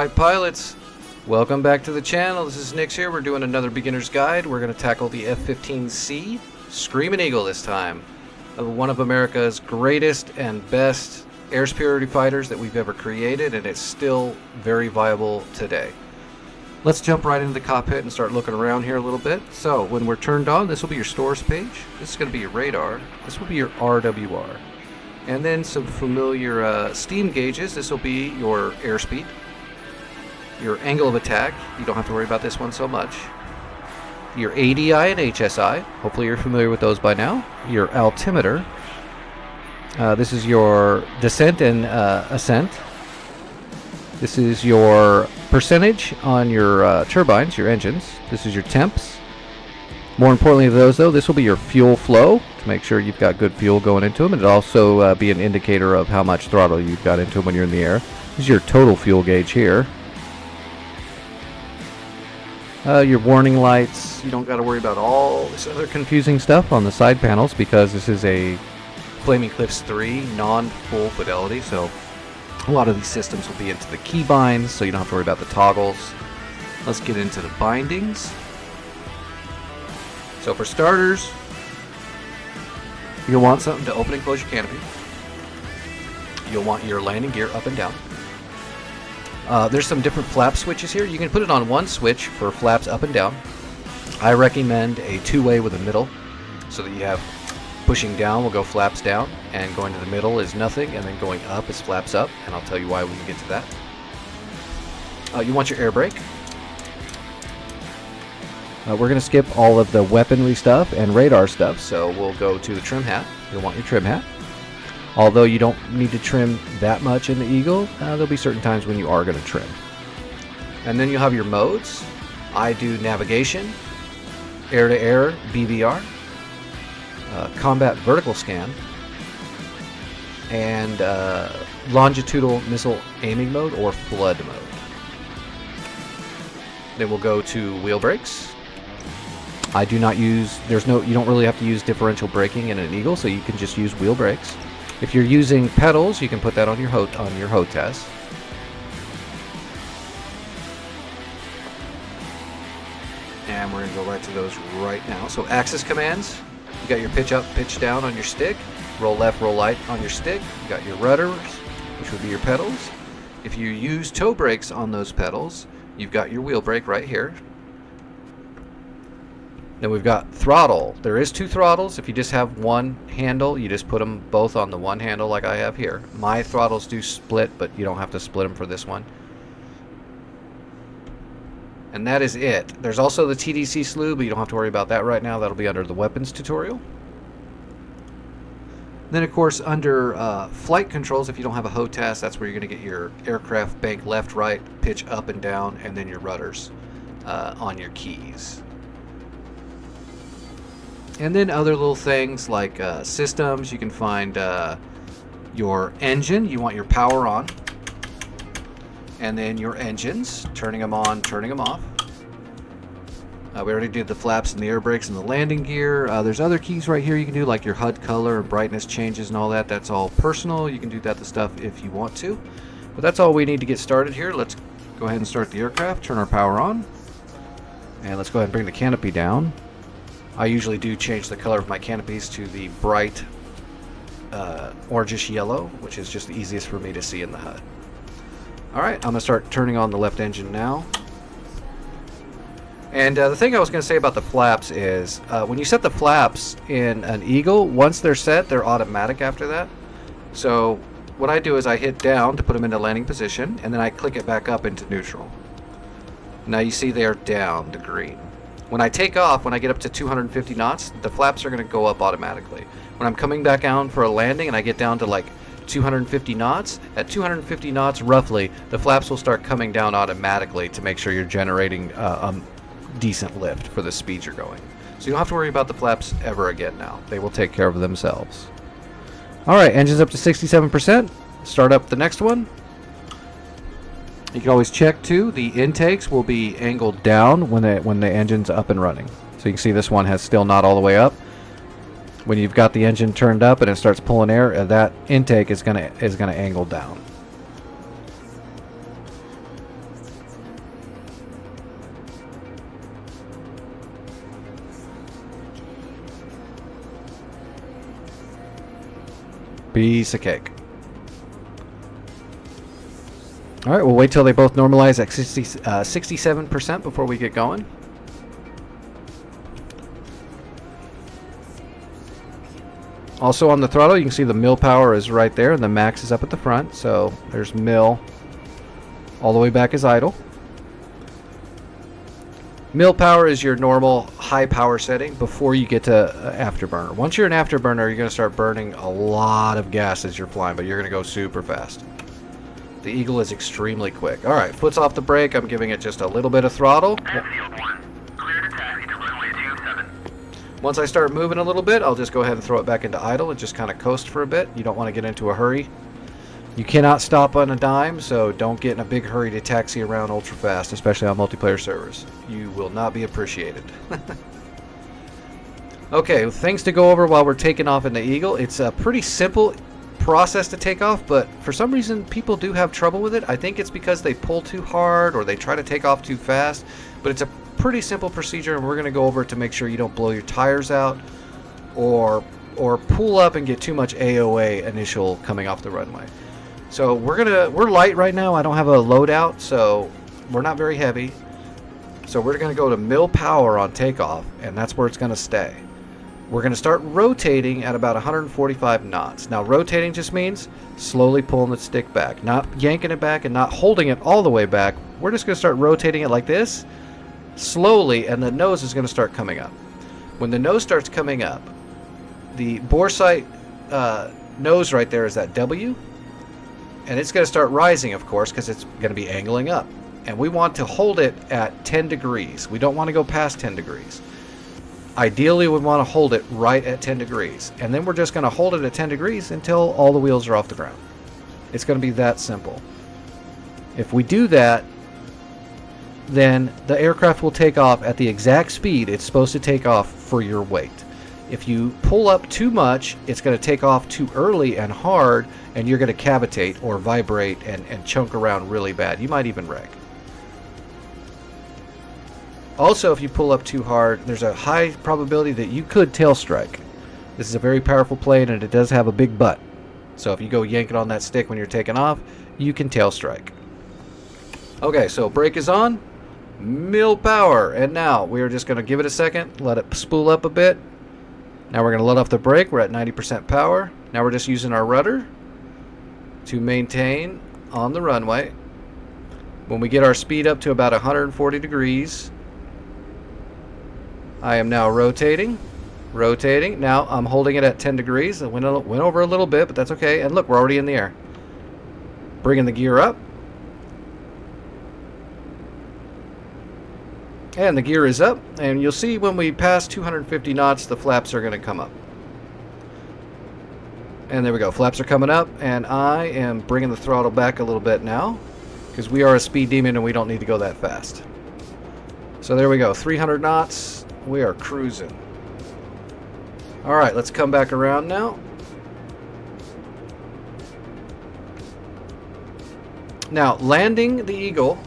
Alright pilots, welcome back to the channel. This is Nix here. We're doing another beginner's guide. We're going to tackle the F-15c Screaming Eagle this time. One of America's greatest and best air superiority fighters that we've ever created, and it's still very viable today. Let's jump right into the cockpit and start looking around here a little bit. So when we're turned on, this will be your stores page. This is going to be your radar. This will be your RWR. And then some familiar steam gauges. This will be your airspeed. Your angle of attack, you don't have to worry about this one so much. Your ADI and HSI, hopefully you're familiar with those by now. Your altimeter. This is your descent and ascent. This is your percentage on your turbines, your engines. This is your temps. More importantly to those though, this will be your fuel flow to make sure you've got good fuel going into them. And it'll also be an indicator of how much throttle you've got into them when you're in the air. This is your total fuel gauge here. Your warning lights, you don't got to worry about all this other confusing stuff on the side panels because this is a Flaming Cliffs 3 non-full fidelity, so a lot of these systems will be into the keybinds, so you don't have to worry about the toggles. Let's get into the bindings. So for starters, you'll want something to open and close your canopy. You'll want your landing gear up and down. There's some different flap switches here. You can put it on one switch for flaps up and down. I recommend a two-way with a middle so that you have pushing down will go flaps down and going to the middle is nothing, and then going up is flaps up, and I'll tell you why when we get to that. You want your air brake. We're going to skip all of the weaponry stuff and radar stuff, so we'll go to the trim hat. You'll want your trim hat. Although you don't need to trim that much in the Eagle, there'll be certain times when you are going to trim. And then you'll have your modes. I do navigation, air-to-air, BVR, combat vertical scan, and longitudinal missile aiming mode or flood mode. Then we'll go to wheel brakes. I do not use, you don't really have to use differential braking in an Eagle, so you can just use wheel brakes. If you're using pedals, you can put that on your HOTAS. And we're going to go right to those right now. So axis commands, you got your pitch up, pitch down on your stick, roll left, roll right on your stick. You got your rudders, which would be your pedals. If you use toe brakes on those pedals, you've got your wheel brake right here. Then we've got throttle. There is two throttles. If you just have one handle, you just put them both on the one handle like I have here. My throttles do split, but you don't have to split them for this one. And that is it. There's also the TDC slew, but you don't have to worry about that right now. That'll be under the weapons tutorial. Then, of course, under flight controls, if you don't have a HOTAS, that's where you're going to get your aircraft bank left, right, pitch up and down, and then your rudders on your keys. And then other little things like systems, you can find your engine, you want your power on, and then your engines, turning them on, turning them off. We already did the flaps and the air brakes and the landing gear. There's other keys right here you can do, like your HUD color and brightness changes and all that. That's all personal. You can do that stuff if you want to. But that's all we need to get started here. Let's go ahead and start the aircraft, turn our power on, and let's go ahead and bring the canopy down. I usually do change the color of my canopies to the bright orangish yellow, which is just the easiest for me to see in the HUD. Alright, I'm going to start turning on the left engine now. And the thing I was going to say about the flaps is, when you set the flaps in an Eagle, once they're set, they're automatic after that. So what I do is I hit down to put them into landing position, and then I click it back up into neutral. Now you see they're down to green. When I take off, when I get up to 250 knots, the flaps are going to go up automatically. When I'm coming back down for a landing and I get down to like 250 knots, at 250 knots roughly, the flaps will start coming down automatically to make sure you're generating a decent lift for the speed you're going. So you don't have to worry about the flaps ever again now. They will take care of themselves. Alright, engine's up to 67%. Start up the next one. You can always check too, the intakes will be angled down when the engine's up and running. So you can see this one has still not all the way up. When you've got the engine turned up and it starts pulling air, that intake is gonna angle down. Piece of cake. All right, we'll wait till they both normalize at 67% before we get going. Also on the throttle, you can see the mill power is right there, and the max is up at the front. So there's mill. All the way back is idle. Mill power is your normal high power setting before you get to afterburner. Once you're an afterburner, you're going to start burning a lot of gas as you're flying, but you're going to go super fast. The Eagle is extremely quick. All right, foot's off the brake. I'm giving it just a little bit of throttle. Once I start moving a little bit, I'll just go ahead and throw it back into idle and just kind of coast for a bit. You don't want to get into a hurry. You cannot stop on a dime, so don't get in a big hurry to taxi around ultra fast, especially on multiplayer servers. You will not be appreciated. Okay, things to go over while we're taking off in the Eagle. It's a pretty simple process to take off, but for some reason people do have trouble with it. I think it's because they pull too hard or they try to take off too fast, but it's a pretty simple procedure, and we're going to go over it to make sure you don't blow your tires out or pull up and get too much AOA initial coming off the runway. So we're light right now. I don't have a loadout, so we're not very heavy. So we're going to go to mill power on takeoff, and that's where it's going to stay. We're going to start rotating at about 145 knots. Now, rotating just means slowly pulling the stick back, not yanking it back and not holding it all the way back. We're just going to start rotating it like this, slowly, and the nose is going to start coming up. When the nose starts coming up, the bore sight nose right there is that W, and it's going to start rising, of course, because it's going to be angling up. And we want to hold it at 10 degrees. We don't want to go past 10 degrees. Ideally, we want to hold it right at 10 degrees. And then we're just going to hold it at 10 degrees until all the wheels are off the ground. It's going to be that simple. If we do that, then the aircraft will take off at the exact speed it's supposed to take off for your weight. If you pull up too much, it's going to take off too early and hard, and you're going to cavitate or vibrate and chunk around really bad. You might even wreck. Also, if you pull up too hard, there's a high probability that you could tail strike. This is a very powerful plane, and it does have a big butt. So if you go yanking on that stick when you're taking off, you can tail strike. Okay, so brake is on. Mill power. And now we are just going to give it a second, let it spool up a bit. Now we're going to let off the brake. We're at 90% power. Now we're just using our rudder to maintain on the runway. When we get our speed up to about 140 degrees, I am now rotating. Now I'm holding it at 10 degrees. I went over a little bit, but that's okay. And look, we're already in the air. Bringing the gear up. And the gear is up. And you'll see when we pass 250 knots, the flaps are going to come up. And there we go. Flaps are coming up. And I am bringing the throttle back a little bit now, because we are a speed demon and we don't need to go that fast. So there we go. 300 knots. We are cruising. Alright, let's come back around now. Now, landing the Eagle,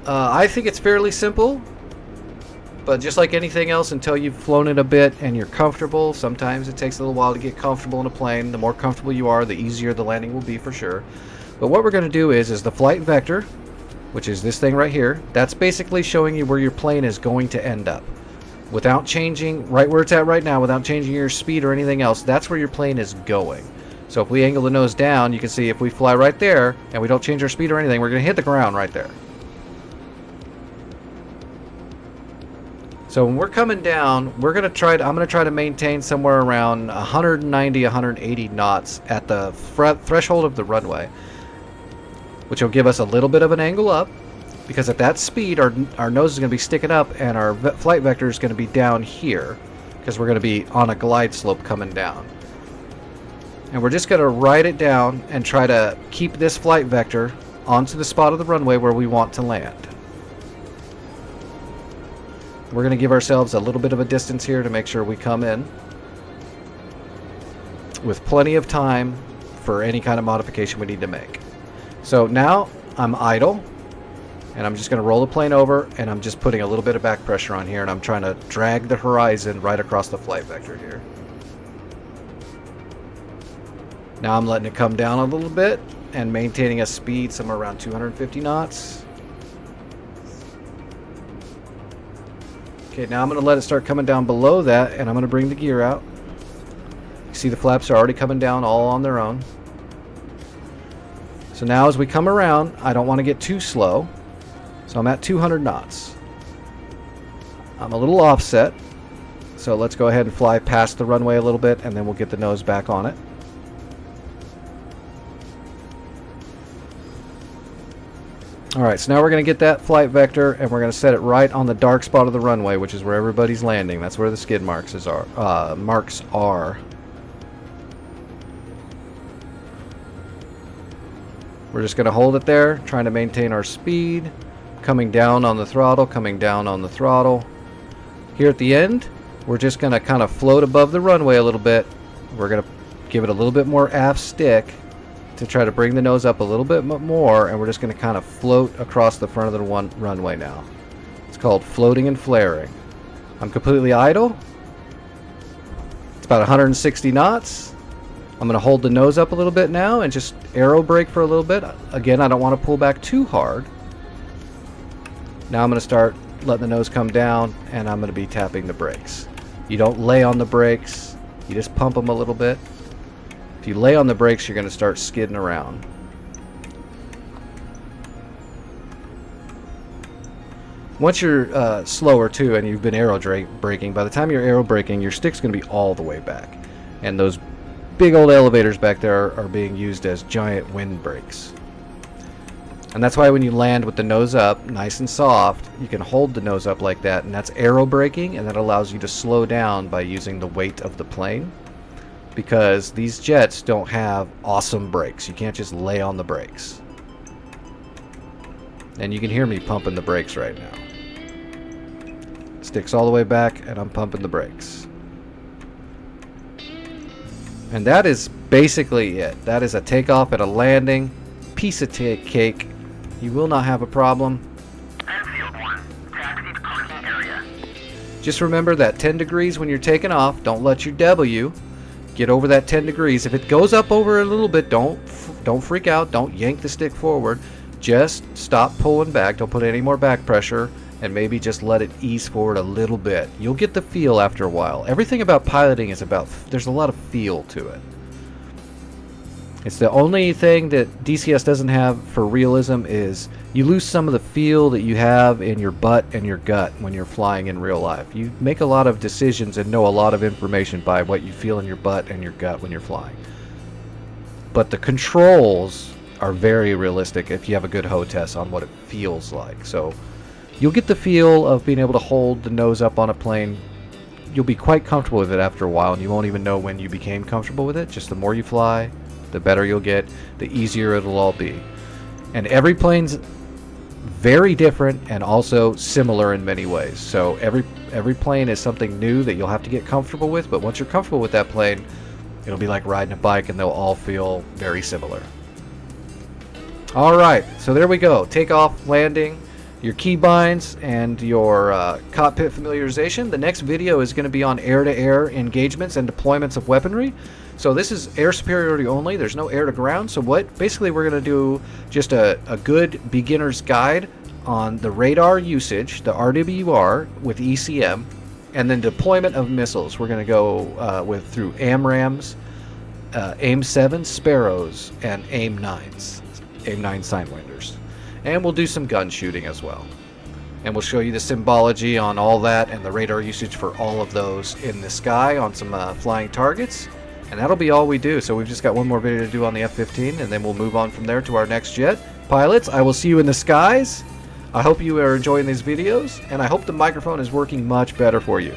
I think it's fairly simple, but just like anything else, until you've flown it a bit and you're comfortable, sometimes it takes a little while to get comfortable in a plane. The more comfortable you are, the easier the landing will be for sure. But what we're going to do is the flight vector, which is this thing right here, that's basically showing you where your plane is going to end up. Without changing, right where it's at right now, without changing your speed or anything else, that's where your plane is going. So if we angle the nose down, you can see if we fly right there and we don't change our speed or anything, we're going to hit the ground right there. So when we're coming down, I'm going to try to maintain somewhere around 190, 180 knots at the threshold of the runway, which will give us a little bit of an angle up, because at that speed our nose is going to be sticking up and our flight vector is going to be down here, because we're going to be on a glide slope coming down. And we're just going to ride it down and try to keep this flight vector onto the spot of the runway where we want to land. We're going to give ourselves a little bit of a distance here to make sure we come in with plenty of time for any kind of modification we need to make. So now I'm idle, and I'm just going to roll the plane over, and I'm just putting a little bit of back pressure on here, and I'm trying to drag the horizon right across the flight vector here. Now I'm letting it come down a little bit and maintaining a speed somewhere around 250 knots. Okay, now I'm going to let it start coming down below that, and I'm going to bring the gear out. You see the flaps are already coming down all on their own. So now as we come around, I don't want to get too slow. So I'm at 200 knots. I'm a little offset. So let's go ahead and fly past the runway a little bit, and then we'll get the nose back on it. Alright, so now we're going to get that flight vector, and we're going to set it right on the dark spot of the runway, which is where everybody's landing. That's where the skid marks are. We're just going to hold it there, trying to maintain our speed, coming down on the throttle, coming down on the throttle. Here at the end, we're just going to kind of float above the runway a little bit. We're going to give it a little bit more aft stick to try to bring the nose up a little bit more, and we're just going to kind of float across the front of the runway now. It's called floating and flaring. I'm completely idle. It's about 160 knots. I'm going to hold the nose up a little bit now and just aero brake for a little bit. Again, I don't want to pull back too hard. Now I'm going to start letting the nose come down, and I'm going to be tapping the brakes. You don't lay on the brakes. You just pump them a little bit. If you lay on the brakes, you're going to start skidding around. Once you're slower too, and you've been aero braking, by the time you're aero braking, your stick's going to be all the way back. And those big old elevators back there are being used as giant wind brakes. And that's why when you land with the nose up, nice and soft, you can hold the nose up like that, and that's aero braking, and that allows you to slow down by using the weight of the plane. Because these jets don't have awesome brakes. You can't just lay on the brakes. And you can hear me pumping the brakes right now. Stick's all the way back, and I'm pumping the brakes. And that is basically it. That is a takeoff and a landing. Piece of cake. You will not have a problem. Just remember that 10 degrees when you're taking off. Don't let your W get over that 10 degrees. If it goes up over a little bit, don't freak out. Don't yank the stick forward. Just stop pulling back. Don't put any more back pressure, and maybe just let it ease forward a little bit. You'll get the feel after a while. Everything about piloting is about, there's a lot of feel to it. It's the only thing that DCS doesn't have for realism is you lose some of the feel that you have in your butt and your gut when you're flying in real life. You make a lot of decisions and know a lot of information by what you feel in your butt and your gut when you're flying. But the controls are very realistic if you have a good hotess on what it feels like. So you'll get the feel of being able to hold the nose up on a plane. You'll be quite comfortable with it after a while, and you won't even know when you became comfortable with it. Just the more you fly, the better you'll get, the easier it'll all be. And every plane's very different and also similar in many ways. So every plane is something new that you'll have to get comfortable with, but once you're comfortable with that plane, it'll be like riding a bike, and they'll all feel very similar. Alright, so there we go. Takeoff, landing, your keybinds, and your cockpit familiarization. The next video is going to be on air-to-air engagements and deployments of weaponry. So this is air superiority only. There's no air to ground. So basically we're going to do just a good beginner's guide on the radar usage, the RWR with ECM, and then deployment of missiles. We're going to go through AMRAAMs, AIM-7 Sparrows, and AIM-9s, AIM-9 Sidewinders. And we'll do some gun shooting as well. And we'll show you the symbology on all that and the radar usage for all of those in the sky on some flying targets. And that'll be all we do. So we've just got one more video to do on the F-15, and then we'll move on from there to our next jet. Pilots, I will see you in the skies. I hope you are enjoying these videos, and I hope the microphone is working much better for you.